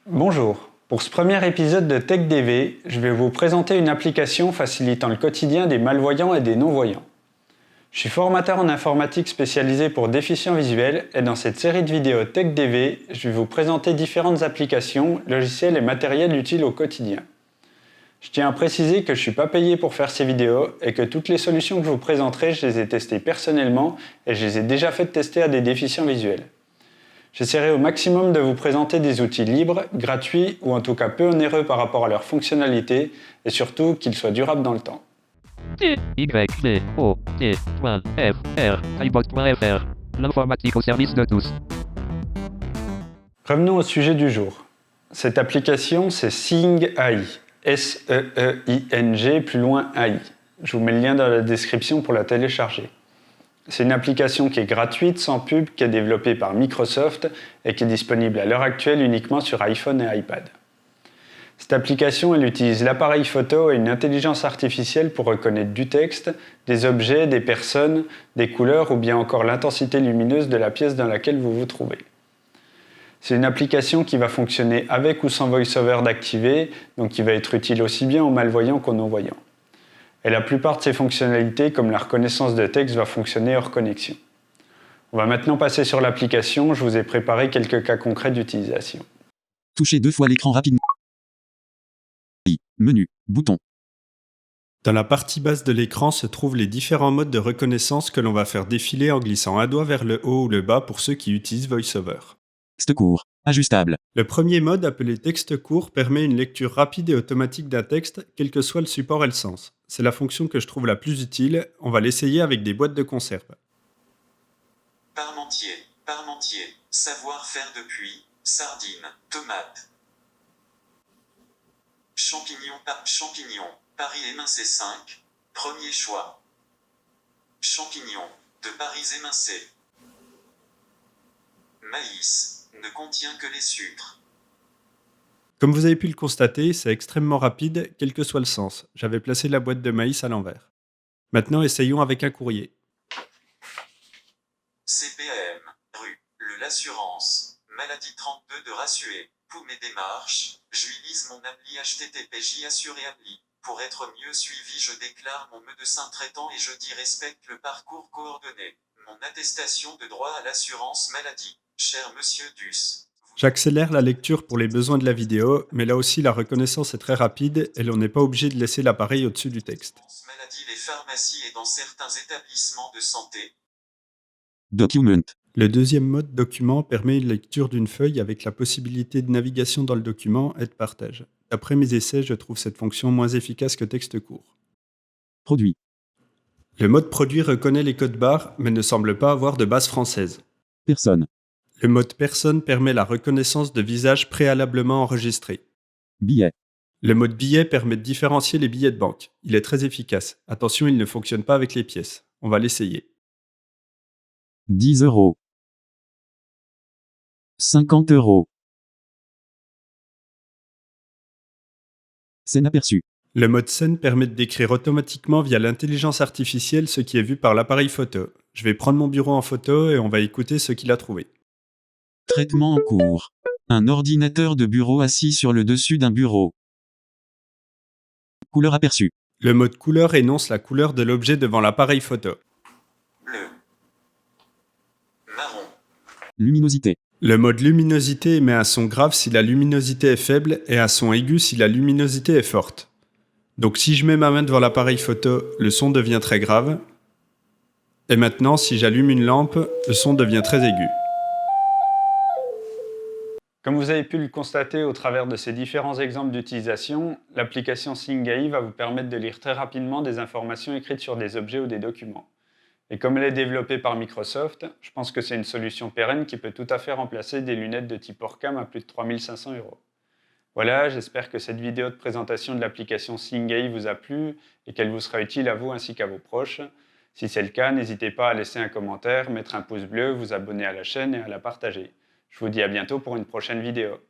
Bonjour, pour ce premier épisode de TechDV, je vais vous présenter une application facilitant le quotidien des malvoyants et des non-voyants. Je suis formateur en informatique spécialisé pour déficients visuels et dans cette série de vidéos TechDV, je vais vous présenter différentes applications, logiciels et matériels utiles au quotidien. Je tiens à préciser que je ne suis pas payé pour faire ces vidéos et que toutes les solutions que je vous présenterai, je les ai testées personnellement et je les ai déjà fait tester à des déficients visuels. J'essaierai au maximum de vous présenter des outils libres, gratuits ou en tout cas peu onéreux par rapport à leurs fonctionnalités et surtout qu'ils soient durables dans le temps. TYVO.F.R. L'informatique au service de tous. Revenons au sujet du jour. Cette application, c'est Seeing AI. S-E-E-I-N-G, plus loin AI. Je vous mets le lien dans la description pour la télécharger. C'est une application qui est gratuite, sans pub, qui est développée par Microsoft et qui est disponible à l'heure actuelle uniquement sur iPhone et iPad. Cette application, elle utilise l'appareil photo et une intelligence artificielle pour reconnaître du texte, des objets, des personnes, des couleurs ou bien encore l'intensité lumineuse de la pièce dans laquelle vous vous trouvez. C'est une application qui va fonctionner avec ou sans VoiceOver d'activer, donc qui va être utile aussi bien aux malvoyants qu'aux non-voyants. Et la plupart de ces fonctionnalités, comme la reconnaissance de texte, va fonctionner hors connexion. On va maintenant passer sur l'application, je vous ai préparé quelques cas concrets d'utilisation. Touchez 2 fois l'écran rapidement. Menu, bouton. Dans la partie basse de l'écran se trouvent les différents modes de reconnaissance que l'on va faire défiler en glissant un doigt vers le haut ou le bas pour ceux qui utilisent VoiceOver. Texte court, ajustable. Le premier mode, appelé texte court, permet une lecture rapide et automatique d'un texte, quel que soit le support et le sens. C'est la fonction que je trouve la plus utile, on va l'essayer avec des boîtes de conserve. Parmentier, savoir-faire depuis, sardine, tomate. Champignon, Paris émincé 5, premier choix. Champignon, de Paris émincé. Maïs, ne contient que les sucres. Comme vous avez pu le constater, c'est extrêmement rapide, quel que soit le sens. J'avais placé la boîte de maïs à l'envers. Maintenant, essayons avec un courrier. CPM, rue, l'assurance, maladie 32 de Rassué. Pour mes démarches, j'utilise mon appli HTTP Assuré Appli. Pour être mieux suivi, je déclare mon médecin traitant et je respecte le parcours coordonné. Mon attestation de droit à l'assurance maladie. Cher monsieur Duss. J'accélère la lecture pour les besoins de la vidéo, mais là aussi la reconnaissance est très rapide et l'on n'est pas obligé de laisser l'appareil au-dessus du texte. Maladie, les pharmacies et dans certains établissements de santé. Document. Le deuxième mode document permet une lecture d'une feuille avec la possibilité de navigation dans le document et de partage. Après mes essais, je trouve cette fonction moins efficace que texte court. Produit. Le mode produit reconnaît les codes barres, mais ne semble pas avoir de base française. Personne. Le mode personne permet la reconnaissance de visages préalablement enregistrés. Billet. Le mode billet permet de différencier les billets de banque. Il est très efficace. Attention, il ne fonctionne pas avec les pièces. On va l'essayer. 10 €. 50 €. Scène aperçue. Le mode scène permet de décrire automatiquement via l'intelligence artificielle ce qui est vu par l'appareil photo. Je vais prendre mon bureau en photo et on va écouter ce qu'il a trouvé. Traitement en cours. Un ordinateur de bureau assis sur le dessus d'un bureau. Couleur aperçue. Le mode couleur énonce la couleur de l'objet devant l'appareil photo. Bleu. Marron. Luminosité. Le mode luminosité émet un son grave si la luminosité est faible et un son aigu si la luminosité est forte. Donc si je mets ma main devant l'appareil photo, le son devient très grave. Et maintenant, si j'allume une lampe, le son devient très aigu. Comme vous avez pu le constater au travers de ces différents exemples d'utilisation, l'application Seeing AI va vous permettre de lire très rapidement des informations écrites sur des objets ou des documents. Et comme elle est développée par Microsoft, je pense que c'est une solution pérenne qui peut tout à fait remplacer des lunettes de type Orcam à plus de 3 500 €. Voilà, j'espère que cette vidéo de présentation de l'application Seeing AI vous a plu et qu'elle vous sera utile à vous ainsi qu'à vos proches. Si c'est le cas, n'hésitez pas à laisser un commentaire, mettre un pouce bleu, vous abonner à la chaîne et à la partager. Je vous dis à bientôt pour une prochaine vidéo.